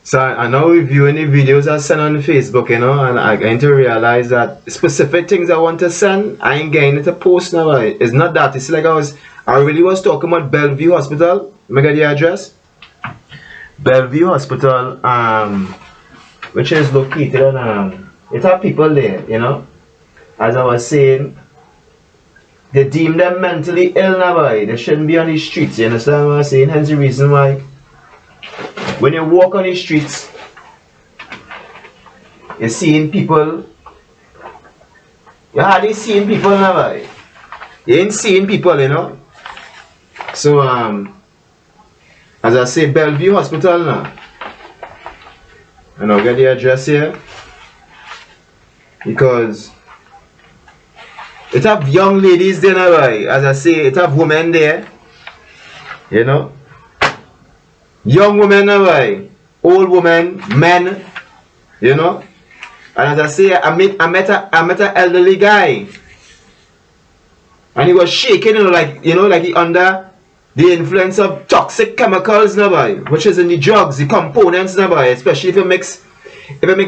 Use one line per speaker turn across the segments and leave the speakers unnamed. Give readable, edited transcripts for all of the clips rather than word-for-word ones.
So I now reviewing the videos I send on Facebook, and I going to realize that specific things I want to send, I ain't getting it to post now. Right? It's not that. It's like I really was talking about Bellevue Hospital. Let me get the address. Bellevue Hospital, which is located on it have people there, As I was saying, they deem them mentally ill now, boy. They shouldn't be on the streets. You understand what I'm saying? Hence the reason why when you walk on the streets, you're seeing people. You're hardly seeing people now, boy. You ain't seeing people. So as I say, Bellevue Hospital now. And I'll get the address here because it have young ladies there now, boy. As I say, it have women there. Young women now, boy. Old women, men. And as I say, I met an elderly guy. And he was shaking, like he under the influence of toxic chemicals now, boy, which is in the drugs, the components now, boy, especially if you mix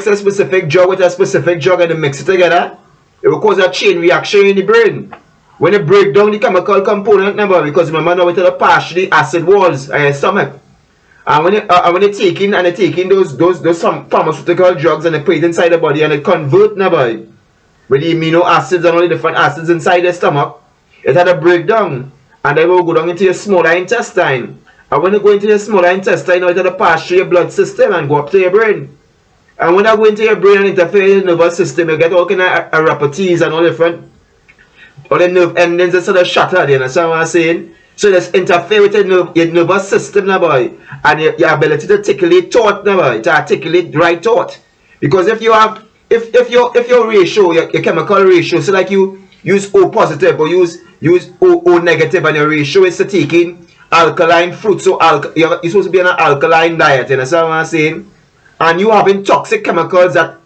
a specific drug with a specific drug and you mix it together, it will cause a chain reaction in the brain. When you break down the chemical component now, boy, because remember now it will partially acid walls in your stomach. And when you're taking those some pharmaceutical drugs and they put it inside the body and it convert now, boy, with the amino acids and all the different acids inside the stomach, it had a breakdown. And then will go down into your smaller intestine. And when you go into your smaller intestine, it will pass through your blood system and go up to your brain. And when I go into your brain and interfere with the nervous system, you get all kind of neuropathies and all the nerve endings that sort of shattered. You understand what I'm saying? So this interfere with your nervous system now, boy, and your ability to articulate thought now, boy, to articulate right thought. Because if your ratio, your chemical ratio, so like you use O positive or use O negative, and your ratio is to taking alkaline fruit. So you're supposed to be on an alkaline diet, you understand what I'm saying? And you having toxic chemicals that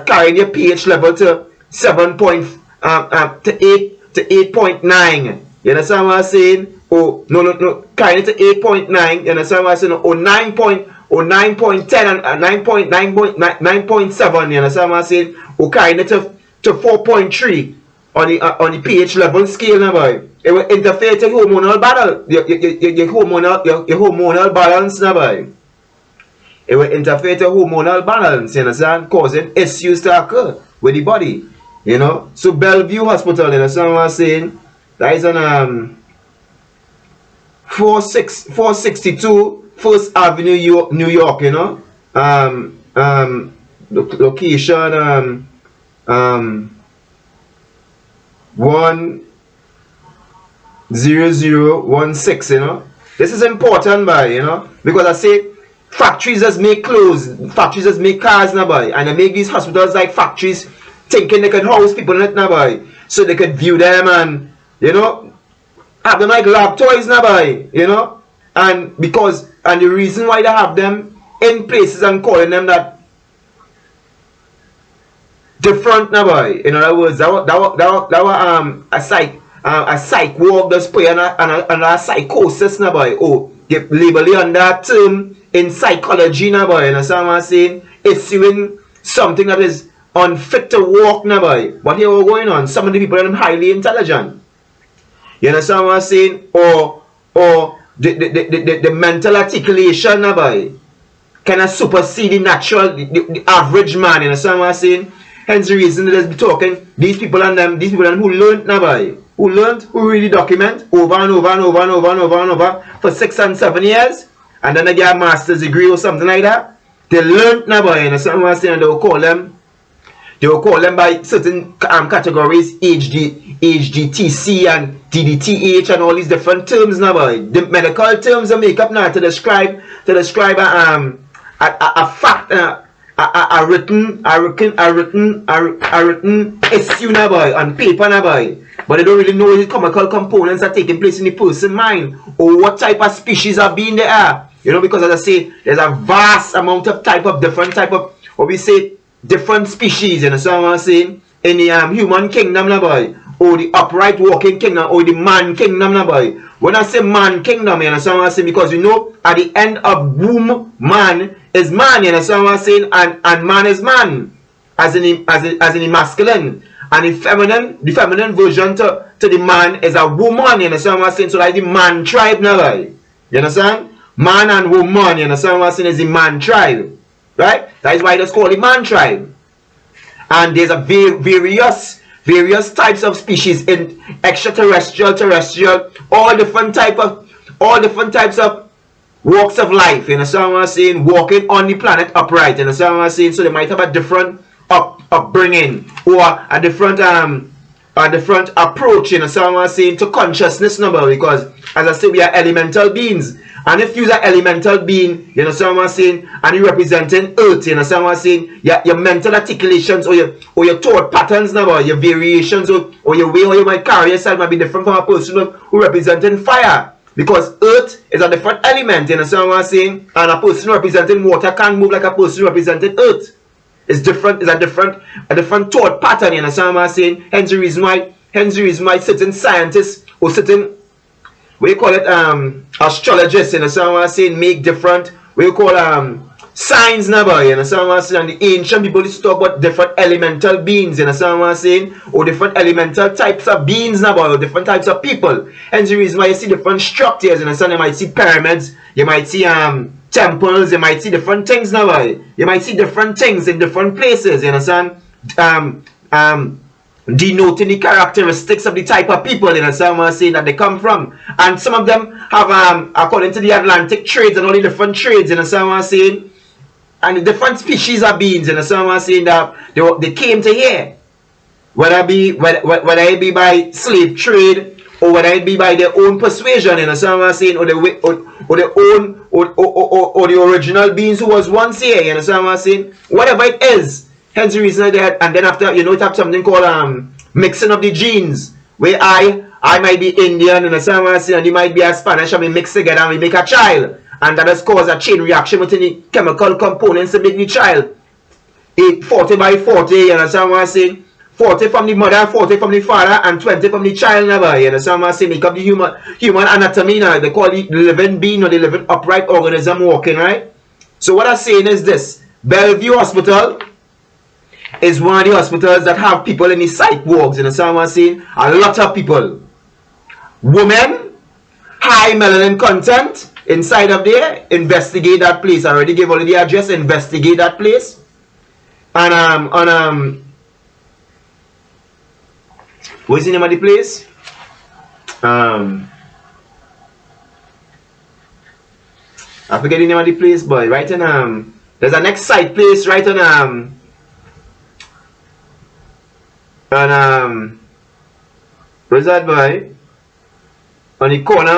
carry your pH level to 7 point to 8 to 8.9. You understand what I'm saying? Oh no, carrying it to 8.9. You understand what I'm saying? Or 9.10 and 9.7. You understand what I'm saying? Or carrying it to 4.3. On the pH level scale now, boy. It will interfere with your hormonal battle, your hormonal balance now, boy. It will interfere with your hormonal balance, you understand, causing issues to occur with the body, So Bellevue Hospital, you understand what I'm saying? That is on 462 First Avenue, New York, location 10016. This is important, boy, because I say factories just make clothes, factories just make cars now, boy, and they make these hospitals like factories, thinking they could house people in it now, boy, so they could view them and have them like lab toys now, boy, and the reason why they have them in places and calling them that different now, boy. In other words, that was a psych ward that's put and a psychosis now, boy. Oh, they label it on that term in psychology now, boy. You understand what I'm saying? It's doing something that is unfit to walk now, boy. But here we're going on. Some of the people are highly intelligent. You understand what I'm saying? Or the mental articulation now, boy, kind of supersede the natural, the average man. You understand what I'm saying? Hence the reason that be talking, these people who learned now, boy, who really document over and over for 6 and 7 years, and then they get a master's degree or something like that. They learned now, boy, you understand what I'm saying? And they will call them by certain categories, HDTC and DDTH and all these different terms now, boy. The medical terms are make up now to describe a fact. A written issue now, boy, on paper now, boy. But they don't really know the chemical components are taking place in the person's mind or what type of species are being there. Because as I say, there's a vast amount of different type of what we say different species, you understand what I'm saying? In the human kingdom now, boy. or the upright walking kingdom, or the man kingdom, no boy. When I say man kingdom, you understand what I'm saying? Because you know, at the end of womb, man is man, you understand what I'm saying? And man is man, as in the masculine. And the feminine version to the man is a woman, you understand what I'm saying? So like the man tribe, no boy. You understand? Man and woman, you understand what I'm saying, is the man tribe. Right? That is why it's called the man tribe. And there's a various types of species in extraterrestrial, terrestrial, all different types of walks of life. You understand what I'm saying? Walking on the planet upright. You understand what I'm saying? So they might have a different upbringing or a different approach, you understand what I'm saying, to consciousness number, because as I say, we are elemental beings. And if you're an elemental being, you understand what I'm saying, and you're representing earth, you understand what I'm saying, your mental articulations or your thought patterns number, your variations or your way how you might carry yourself might be different from a person who representing fire. Because earth is a different element, you understand what I'm saying, and a person representing water can't move like a person representing earth. It's different, it's a different thought pattern, you understand what I'm saying? Hence the reason why certain scientists or certain, what you call it, astrologists, you understand what I'm saying, make different, what you call signs number, you understand what I'm saying? And the ancient people used to talk about different elemental beings, you understand what I'm saying? Or different elemental types of beings number, or different types of people. Hence the reason why you see different structures, you understand? You might see pyramids, you might see temples, you might see different things now. You might see different things in different places, you understand? Denoting the characteristics of the type of people, you understand what I'm saying, that they come from. And some of them have, according to the Atlantic trades and all the different trades, you understand what I'm saying? And the different species of beings, you understand what I'm saying, that they came to here. Whether it be by slave trade, or whether it be by their own persuasion, you understand what I'm saying, or the original beings who was once here, you understand what I'm saying? Whatever it is, hence the reason that, and then after, you know, it have something called mixing of the genes, where I might be Indian, you understand what I'm saying, and you might be a Spanish, and we mix together and we make a child, and that has caused a chain reaction within the chemical components to make the child. 40 by 40, you understand what I'm saying? 40 from the mother, 40 from the father, and 20 from the child never. You understand what I'm saying? Make up the human anatomy now. They call it the living being or the living upright organism walking, right? So what I'm saying is this. Bellevue Hospital is one of the hospitals that have people in the psych wards. You understand what I'm saying? A lot of people. Women, high melanin content inside of there. Investigate that place. I already gave all the address. Investigate that place. And what's the name of the place? I forget the name of the place, boy. Right in there's a next site place right on where's that, boy? On the corner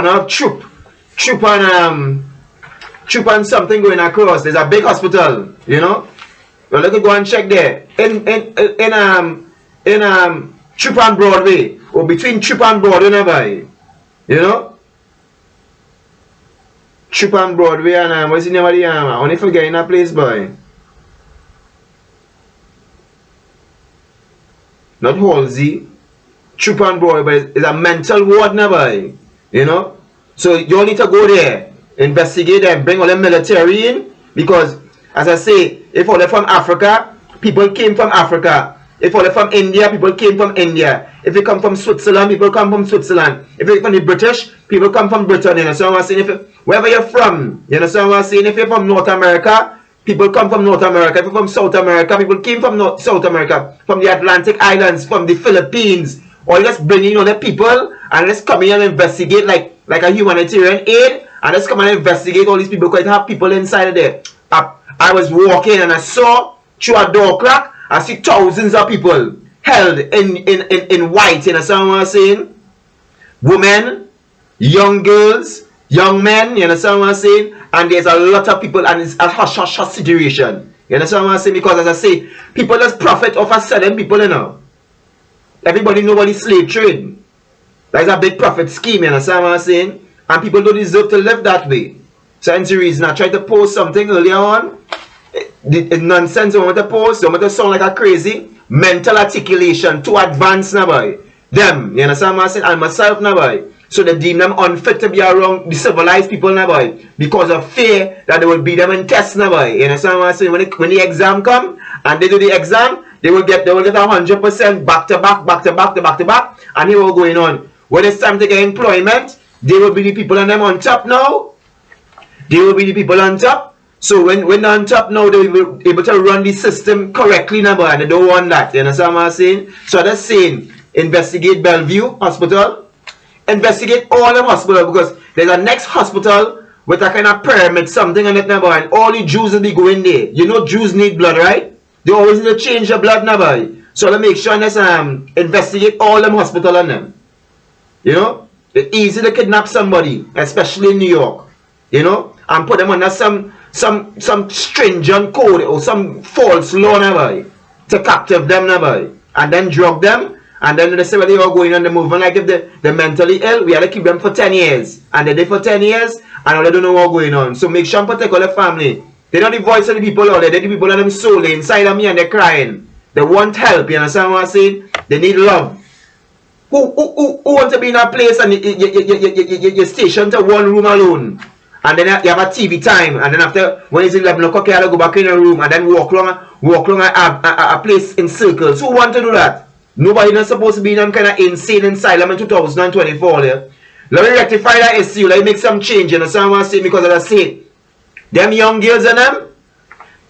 of Troop and something going across. There's a big hospital, you know. Well, let me go and check there. In Troop and Broadway, or between Troop and Broadway, you know. Troop and Broadway and what's the name of the I only forget in that place, boy. Not Halsey. Troop and Broadway, but it's a mental ward now, boy. You know. So you need to go there, investigate them, bring all the military in, because as I say, if all they're from Africa, people came from Africa. If all they're from India, people came from India. If you come from Switzerland, people come from Switzerland. If you're from the British, people come from Britain. You understand what I'm saying? Wherever you're from, you understand what I'm saying? If you're from North America, people come from North America. If you're from South America, people came from South America. From the Atlantic Islands, from the Philippines. Or you just bring in other people and let's come in and investigate like a humanitarian aid. And let's come and investigate all these people because you have people inside of there. I was walking and I saw through a door crack, I see thousands of people held in white, you understand what I'm saying? Women, young girls, young men, you understand what I'm saying? And there's a lot of people and it's a hush situation. You understand what I'm saying? Because as I say, people just profit off of selling people, you know. Everybody know about the slave trade. That is a big profit scheme, you understand what I'm saying? And people don't deserve to live that way. So hence the reason I tried to post something earlier on. The nonsense I want to post, I want to sound like a crazy, mental articulation too advanced now, boy. Them, you understand what I'm saying? And myself now, boy. So they deem them unfit to be around the civilized people now, boy. Because of fear that they will beat them in tests now, boy. You understand what I'm saying? When the exam come and they do the exam, they will get 100% back to back, and here we're going on. When it's time to get employment, they will be the people on them on top now. They will be the people on top. So when they're on top now, they will be able to run the system correctly now, boy. And they don't want that. You understand what I'm saying? So they're saying, investigate Bellevue Hospital. Investigate all them hospitals, because there's a next hospital with a kind of pyramid, something on it now, boy. And all the Jews will be going there. You know Jews need blood, right? They always need to change the blood now, boy. So let's make sure let's investigate all them hospital on them. You know? It's easy to kidnap somebody, especially in New York. You know? And put them under some stringent code or some false law now, boy. To captive them now, boy. And then drug them. And then they say, well, they are going on the movement. Like if they're mentally ill, we have to keep them for 10 years. And they're there for 10 years, and they don't know what's going on. So make sure and protect all the family. They're not the voice of the people out there. They're the people of them soul inside of me, and they're crying. They want help. You understand what I'm saying? They need love. Who want to be in a place and you're stationed to one room alone? And then you have a TV time. And then after, when it's 11 o'clock, you have to go back in your room and then walk along a place in circles. Who want to do that? Nobody not supposed to be in some kind of insane asylum in 2024. Yeah? Let me rectify that issue. Let me make some change. You understand what I'm saying? Because as I say, them young girls and them,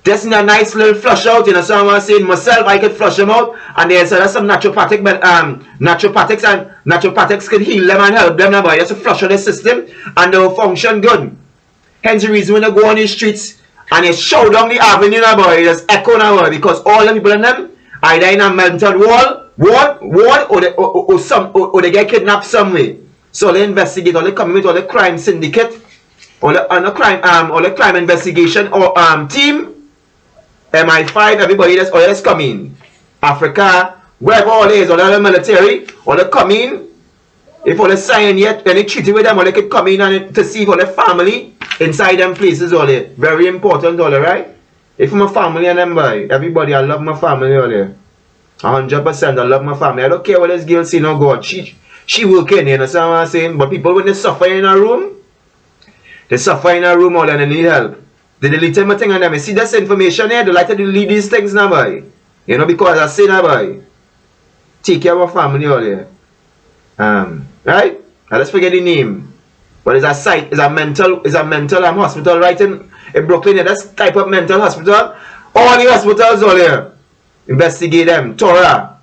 just in a nice little flush out. You understand what I'm saying? Myself, I could flush them out. And there's some naturopathic, but naturopathics could heal them and help them. But just to flush out the system and they'll function good. Hence the reason when they go on the streets and they shout down the avenue, boy, just echo now, because all the people in them either in a mental wall, or they get kidnapped some way. So they investigate, or they come with all the crime syndicate, or the crime investigation or team, MI5, everybody that's always coming. Africa, wherever all is, or the military, or they come in. If all they sign yet, then they treaty with them, or they could come in and to see all the family inside them places, all there. Very important, all right? If I'm a family and them, boy, everybody, I love my family, all there. 100%, I love my family. I don't care what this girl say, no God. She working, you understand what I'm saying? But people, when they suffer in a room, they suffer in a room all and they need help. They delete everything on them. You see this information here, they like to delete these things now, boy. You know, because I say now, boy. Take care of our family all there. Right? Now let's forget the name. But it's a site, it's a mental hospital right in Brooklyn. Yeah, that's type of mental hospital. All the hospitals all there. Investigate them. Torah.